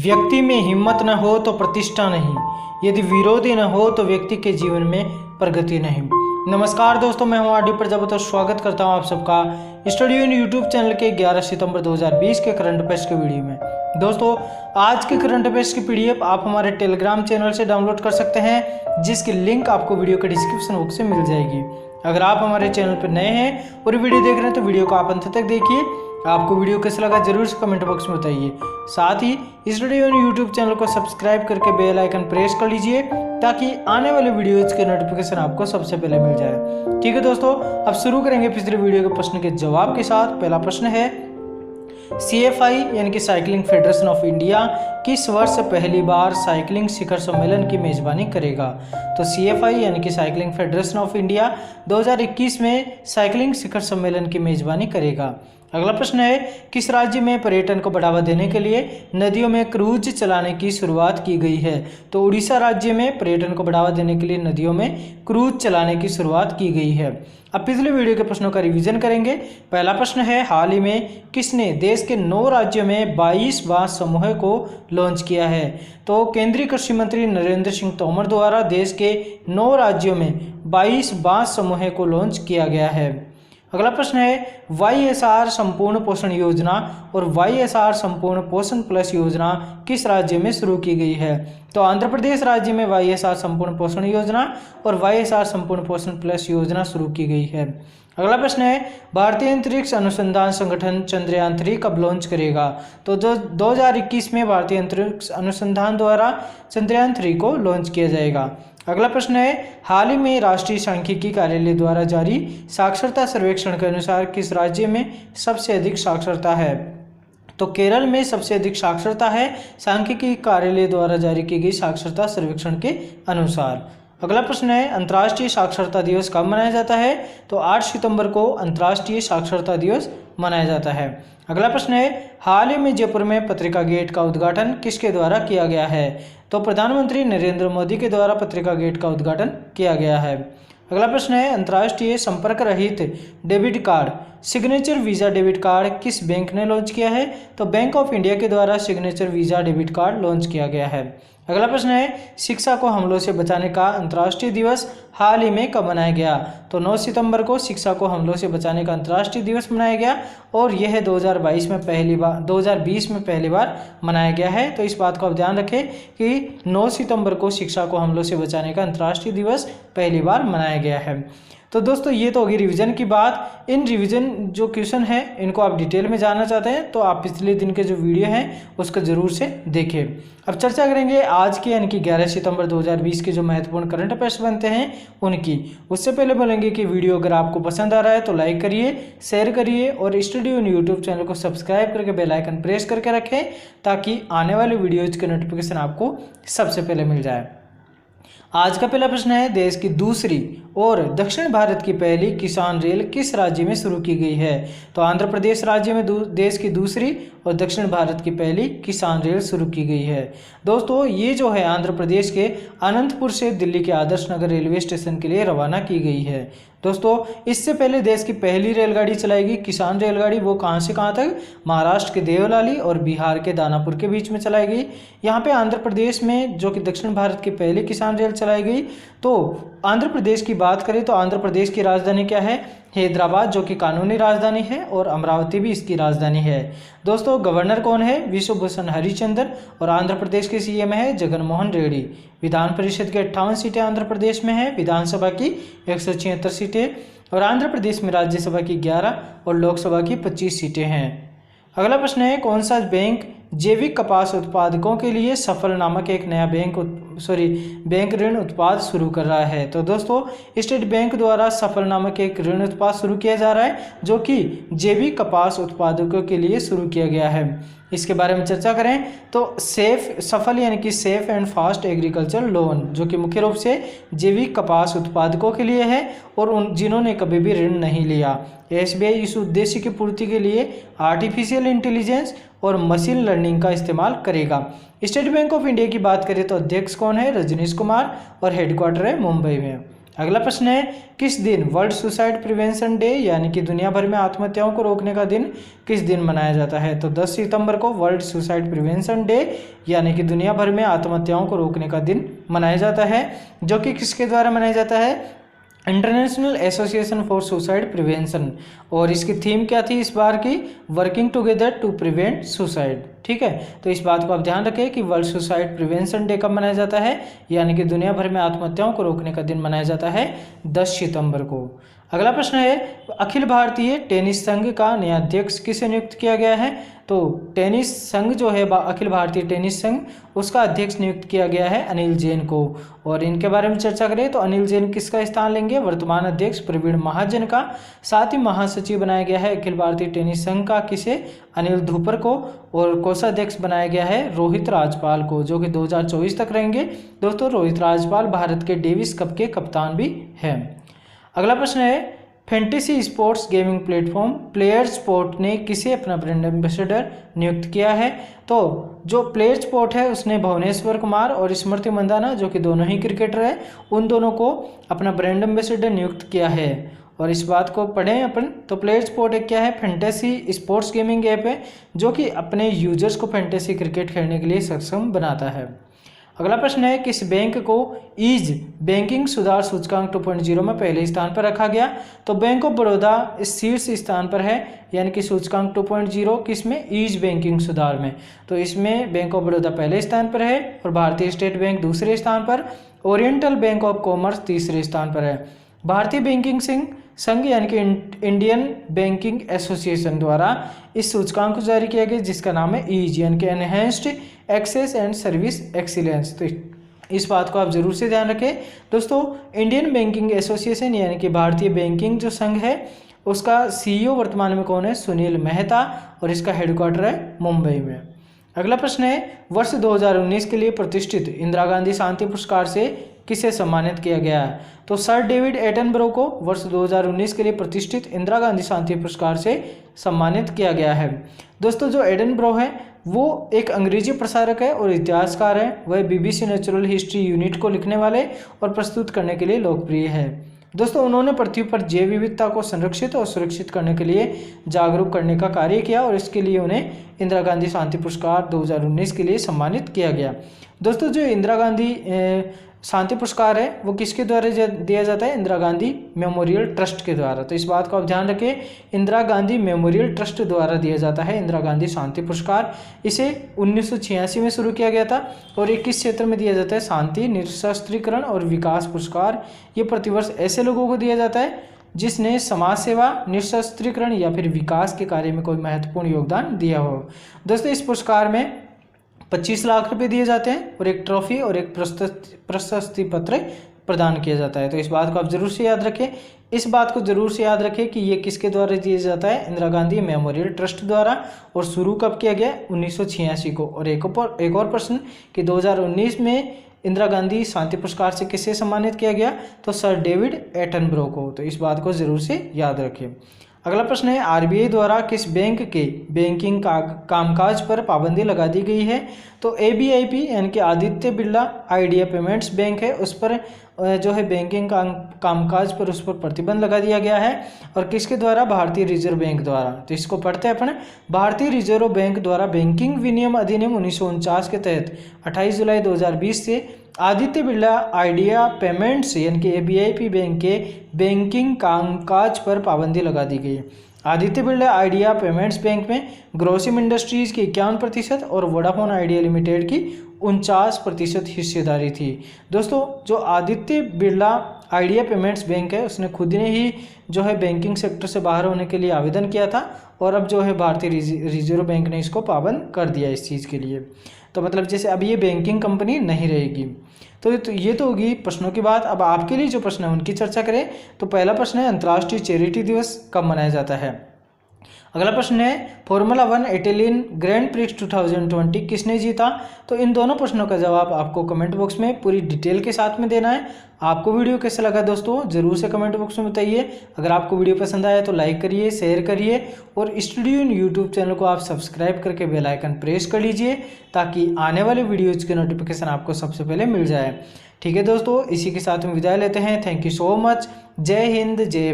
व्यक्ति में हिम्मत न हो तो प्रतिष्ठा नहीं, यदि विरोधी न हो तो व्यक्ति के जीवन में प्रगति नहीं। नमस्कार दोस्तों, मैं हूं आर डी प्रजापति। स्वागत करता हूं आप सबका स्टडी इन यूट्यूब चैनल के 11 सितंबर 2020 के करंट अफेयर्स के वीडियो में। दोस्तों, आज के करंट अफेयर्स की पीडीएफ आप हमारे टेलीग्राम चैनल से डाउनलोड कर सकते हैं, जिसकी लिंक आपको वीडियो के डिस्क्रिप्शन बॉक्स में मिल जाएगी। अगर आप हमारे चैनल पर नए हैं और वीडियो देख रहे हैं तो वीडियो को आप अंत तक देखिए। आपको वीडियो कैसा लगा जरूर से कमेंट बॉक्स में बताइए। साथ ही इस वीडियो ने यूट्यूब चैनल को सब्सक्राइब करके बेल आइकन प्रेस कर लीजिए, ताकि आने वाले वीडियोज के नोटिफिकेशन आपको सबसे पहले मिल जाए। ठीक है दोस्तों, अब शुरू करेंगे पिछले वीडियो के प्रश्न के जवाब के साथ। पहला प्रश्न है, CFI यानी कि साइकिलिंग फेडरेशन ऑफ इंडिया किस वर्ष पहली बार साइकिलिंग शिखर सम्मेलन की मेजबानी करेगा? तो CFI यानी कि साइकिलिंग फेडरेशन ऑफ इंडिया 2021 में साइकिलिंग शिखर सम्मेलन की मेजबानी करेगा। अगला प्रश्न है, किस राज्य में पर्यटन को बढ़ावा देने के लिए नदियों में क्रूज चलाने की शुरुआत की गई है? तो उड़ीसा राज्य में पर्यटन को बढ़ावा देने के लिए नदियों में क्रूज चलाने की शुरुआत की गई है। अब पिछले वीडियो के प्रश्नों का रिवीजन करेंगे। पहला प्रश्न है, हाल ही में किसने देश के 9 राज्यों में 22 बांस समूह को लॉन्च किया है? तो केंद्रीय कृषि मंत्री नरेंद्र सिंह तोमर द्वारा देश के 9 राज्यों में 22 बांस समूह को लॉन्च किया गया है। अगला प्रश्न है, YSR संपूर्ण पोषण योजना और YSR संपूर्ण पोषण प्लस योजना किस राज्य में शुरू की गई है? तो आंध्र प्रदेश राज्य में YSR संपूर्ण पोषण योजना और YSR संपूर्ण पोषण प्लस योजना शुरू की गई है। अगला प्रश्न है, भारतीय अंतरिक्ष अनुसंधान संगठन चंद्रयान 3 कब लॉन्च करेगा? तो 2021 में भारतीय अंतरिक्ष अनुसंधान द्वारा चंद्रयान 3 को लॉन्च किया जाएगा। अगला प्रश्न है, हाल ही में राष्ट्रीय सांख्यिकी कार्यालय द्वारा जारी साक्षरता सर्वेक्षण के अनुसार किस राज्य में सबसे अधिक साक्षरता है? तो केरल में सबसे अधिक साक्षरता है, सांख्यिकी कार्यालय द्वारा जारी की गई साक्षरता सर्वेक्षण के अनुसार। अगला प्रश्न है, अंतर्राष्ट्रीय साक्षरता दिवस कब मनाया जाता है? तो 8 सितंबर को अंतर्राष्ट्रीय साक्षरता दिवस मनाया जाता है। अगला प्रश्न है, हाल ही में जयपुर में पत्रिका गेट का उद्घाटन किसके द्वारा किया गया है? तो प्रधानमंत्री नरेंद्र मोदी के द्वारा पत्रिका गेट का उद्घाटन किया गया है। अगला प्रश्न है, अंतर्राष्ट्रीय संपर्क रहित debit card signature visa debit card किस बैंक ने लॉन्च किया है? तो बैंक ऑफ इंडिया के द्वारा signature visa debit card launch किया गया है। अगला प्रश्न है, शिक्षा को हमलों से बचाने का अंतर्राष्ट्रीय दिवस हाल ही में कब मनाया गया? तो 9 सितंबर को शिक्षा को हमलों से बचाने का अंतर्राष्ट्रीय दिवस मनाया गया और यह 2020 में पहली बार मनाया गया है। तो इस बात को आप ध्यान रखें कि 9 सितंबर को शिक्षा को हमलों से बचाने का अंतर्राष्ट्रीय दिवस पहली बार मनाया गया है। तो दोस्तों, ये तो होगी रिवीजन की बात। इन रिवीजन जो क्वेश्चन है इनको आप डिटेल में जानना चाहते हैं तो आप पिछले दिन के जो वीडियो हैं उसको ज़रूर से देखें। अब चर्चा करेंगे आज के यानी कि 11 सितंबर 2020 के जो महत्वपूर्ण करंट अफेयर्स बनते हैं उनकी। उससे पहले बोलेंगे कि वीडियो अगर आपको पसंद आ रहा है तो लाइक करिए, शेयर करिए और स्टडी इन यूट्यूब चैनल को सब्सक्राइब करके बेल आइकन प्रेस करके रखें, ताकि आने वाले वीडियोज़ के नोटिफिकेशन आपको सबसे पहले मिल जाए। आज का पहला प्रश्न है, देश की दूसरी और दक्षिण भारत की पहली किसान रेल किस राज्य में शुरू की गई है? तो आंध्र प्रदेश राज्य में देश की दूसरी और दक्षिण भारत की पहली किसान रेल शुरू की गई है। दोस्तों, ये जो है आंध्र प्रदेश के अनंतपुर से दिल्ली के आदर्श नगर रेलवे स्टेशन के लिए रवाना की गई है। दोस्तों, इससे पहले देश की पहली रेलगाड़ी चलाएगी किसान रेलगाड़ी, वो कहाँ से कहाँ तक? महाराष्ट्र के देवलाली और बिहार के दानापुर के बीच में चलाई गई। यहाँ पे आंध्र प्रदेश में जो कि दक्षिण भारत की पहली किसान रेल चलाई गई। तो आंध्र प्रदेश की बात करें तो आंध्र प्रदेश की राजधानी क्या है? हैदराबाद, जो कि कानूनी राजधानी है, और अमरावती भी इसकी राजधानी है। दोस्तों, गवर्नर कौन है? विश्वभूषण हरिचंदन। और आंध्र प्रदेश के CM है जगनमोहन रेड्डी। विधान परिषद की 58 सीटें आंध्र प्रदेश में है, विधानसभा की 176 सीटें, और आंध्र प्रदेश में राज्यसभा की 11 और लोकसभा की 25 सीटें हैं। अगला प्रश्न है, कौन सा बैंक जैविक कपास उत्पादकों के लिए सफल नामक एक नया बैंक ऋण उत्पाद शुरू कर रहा है? तो दोस्तों, स्टेट बैंक द्वारा सफल नामक एक ऋण उत्पाद शुरू किया जा रहा है, जो कि जैविक कपास उत्पादकों के लिए शुरू किया गया है। इसके बारे में चर्चा करें तो सफल यानी कि safe and fast agriculture loan, जो कि मुख्य रूप से जैविक कपास उत्पादकों के लिए है और जिन्होंने कभी भी ऋण नहीं लिया। SBI इस उद्देश्य की पूर्ति के लिए आर्टिफिशियल इंटेलिजेंस और मशीन लर्निंग का इस्तेमाल करेगा। स्टेट बैंक ऑफ इंडिया की बात करें तो अध्यक्ष कौन है? रजनीश कुमार, और हेडक्वार्टर है मुंबई में। अगला प्रश्न है, किस दिन वर्ल्ड सुसाइड प्रिवेंशन डे यानी कि दुनिया भर में आत्महत्याओं को रोकने का दिन किस दिन मनाया जाता है? तो 10 सितंबर को वर्ल्ड सुसाइड प्रिवेंशन डे यानी कि दुनिया भर में आत्महत्याओं को रोकने का दिन मनाया जाता है, जो कि किसके द्वारा मनाया जाता है? International Association for Suicide Prevention. और इसकी थीम क्या थी इस बार की? Working together to prevent suicide. ठीक है, तो इस बात को आप ध्यान रखें कि वर्ल्ड सुसाइड प्रिवेंशन डे कब मनाया जाता है, यानी कि दुनिया भर में आत्महत्याओं को रोकने का दिन मनाया जाता है 10 सितंबर को। अगला प्रश्न है, अखिल भारतीय टेनिस संघ का नया अध्यक्ष किसे नियुक्त किया गया है? तो टेनिस संघ जो है अखिल भारतीय टेनिस संघ, उसका अध्यक्ष नियुक्त किया गया है अनिल जैन को। और इनके बारे में चर्चा करें तो अनिल जैन किसका स्थान लेंगे? वर्तमान अध्यक्ष प्रवीण महाजन का। साथ ही महासचिव बनाया गया है अखिल भारतीय टेनिस संघ का किसे? अनिल धूपर को। और कोषाध्यक्ष बनाया गया है रोहित राजपाल को, जो कि 2024 तक रहेंगे। दोस्तों, रोहित राजपाल भारत के डेविस कप के कप्तान भी हैं। अगला प्रश्न है, fantasy sports gaming platform player sport ने किसे अपना ब्रांड एम्बेसडर नियुक्त किया है? तो जो प्लेयर स्पोर्ट है उसने भुवनेश्वर कुमार और स्मृति मंदाना, जो कि दोनों ही क्रिकेटर है, उन दोनों को अपना ब्रांड एम्बेसडर नियुक्त किया है। और इस बात को पढ़ें अपन। तो प्लेयर स्पोर्ट एक क्या है? फैंटेसी स्पोर्ट्स गेमिंग ऐप है, जो कि अपने यूजर्स को फैंटेसी क्रिकेट खेलने के लिए सक्षम बनाता है। अगला प्रश्न है, किस बैंक को ईज बैंकिंग सुधार सूचकांक 2.0 में पहले स्थान पर रखा गया? तो बैंक ऑफ बड़ौदा इस शीर्ष स्थान पर है, यानी कि सूचकांक 2.0 किसमें? ईज बैंकिंग सुधार में। तो इसमें बैंक ऑफ बड़ौदा पहले स्थान पर है और भारतीय स्टेट बैंक दूसरे स्थान पर, ओरिएंटल बैंक ऑफ कॉमर्स तीसरे स्थान पर है। भारतीय बैंकिंग संघ यानी कि इंडियन बैंकिंग एसोसिएशन द्वारा इस सूचकांक को जारी किया गया, जिसका नाम है ईज यानी कि enhanced access and service excellence. तो इस बात को आप जरूर से ध्यान रखें। दोस्तों, इंडियन बैंकिंग एसोसिएशन यानी कि भारतीय बैंकिंग जो संघ है, उसका सीईओ वर्तमान में कौन है? सुनील मेहता। और इसका हेडक्वार्टर है मुंबई में। अगला प्रश्न है, वर्ष 2019 के लिए प्रतिष्ठित इंदिरा गांधी शांति पुरस्कार से किसे सम्मानित किया गया है? तो सर डेविड एटनबरो को वर्ष 2019 के लिए प्रतिष्ठित इंदिरा गांधी शांति पुरस्कार से सम्मानित किया गया है। दोस्तों, जो एटनबरो है वो एक अंग्रेजी प्रसारक है और इतिहासकार है। वह बीबीसी नेचुरल हिस्ट्री यूनिट को लिखने वाले और प्रस्तुत करने के लिए लोकप्रिय है। दोस्तों, उन्होंने पृथ्वी पर जैव विविधता को संरक्षित और सुरक्षित करने के लिए जागरूक करने का कार्य किया और इसके लिए उन्हें इंदिरा गांधी शांति पुरस्कार 2019 के लिए सम्मानित किया गया। दोस्तों, जो इंदिरा गांधी शांति पुरस्कार है वो किसके द्वारा दिया जाता है? इंदिरा गांधी मेमोरियल ट्रस्ट के द्वारा। तो इस बात को आप ध्यान रखें, इंदिरा गांधी मेमोरियल ट्रस्ट द्वारा दिया जाता है इंदिरा गांधी शांति पुरस्कार। इसे 1986 में शुरू किया गया था और 21 क्षेत्र में दिया जाता है। शांति, निशस्त्रीकरण और विकास पुरस्कार ये प्रतिवर्ष ऐसे लोगों को दिया जाता है जिसने समाज सेवा, निशस्त्रीकरण या फिर विकास के कार्य में कोई महत्वपूर्ण योगदान दिया हो। दोस्तों, इस पुरस्कार में 25 लाख रुपए दिए जाते हैं और एक ट्रॉफी और एक प्रशस्ति पत्र प्रदान किया जाता है। तो इस बात को आप जरूर से याद रखें। इस बात को जरूर से याद रखें कि ये किसके द्वारा दिया जाता है? इंदिरा गांधी मेमोरियल ट्रस्ट द्वारा। और शुरू कब किया गया? 1986 को। और एक और प्रश्न कि 2019 में इंदिरा गांधी शांति पुरस्कार से किसे सम्मानित किया गया? तो सर डेविड एटनबरो को। तो इस बात को जरूर से याद रखें। अगला प्रश्न है, आरबीआई द्वारा किस बैंक के बैंकिंग कामकाज पर पाबंदी लगा दी गई है? तो एबीआईपी यानी कि Aditya Birla idea payments bank है, उस पर जो है बैंकिंग कामकाज पर उस पर प्रतिबंध लगा दिया गया है। और किसके द्वारा? भारतीय रिजर्व बैंक द्वारा। तो इसको पढ़ते हैं अपन। भारतीय रिजर्व बैंक द्वारा बैंकिंग विनियम अधिनियम 1949 के तहत 28 जुलाई 2020 से आदित्य बिरला आइडिया पेमेंट्स यानी कि एबीआईपी बैंक के बैंकिंग कामकाज पर पाबंदी लगा दी गई है। Aditya Birla idea payments bank में ग्रोसिम इंडस्ट्रीज की 51% और वोडाफोन आइडिया लिमिटेड की 49% हिस्सेदारी थी। दोस्तों, जो Aditya Birla idea payments bank है उसने खुद ने ही जो है बैंकिंग सेक्टर से बाहर होने के लिए आवेदन किया था और अब जो है भारतीय रिजर्व बैंक ने इसको पाबंद कर दिया इस चीज़ के लिए। तो मतलब जैसे अब ये बैंकिंग कंपनी नहीं रहेगी। तो ये तो होगी प्रश्नों की बात। अब आपके लिए जो प्रश्न है उनकी चर्चा करें। तो पहला प्रश्न है, अंतर्राष्ट्रीय चैरिटी दिवस कब मनाया जाता है? अगला प्रश्न है, फॉर्मूला 1 इटालियन ग्रैंड प्रिक्स 2020 किसने जीता? तो इन दोनों प्रश्नों का जवाब आपको कमेंट बॉक्स में पूरी डिटेल के साथ में देना है। आपको वीडियो कैसा लगा दोस्तों जरूर से कमेंट बॉक्स में बताइए। अगर आपको वीडियो पसंद आया तो लाइक करिए, शेयर करिए और स्टूडियो इन यूट्यूब चैनल को आप सब्सक्राइब करके बेल आइकन प्रेस कर लीजिए ताकि आने वाले वीडियोज़ के नोटिफिकेशन आपको सबसे पहले मिल जाए। ठीक है दोस्तों, इसी के साथ हम विदाई लेते हैं। Thank you so much. जय हिंद, जय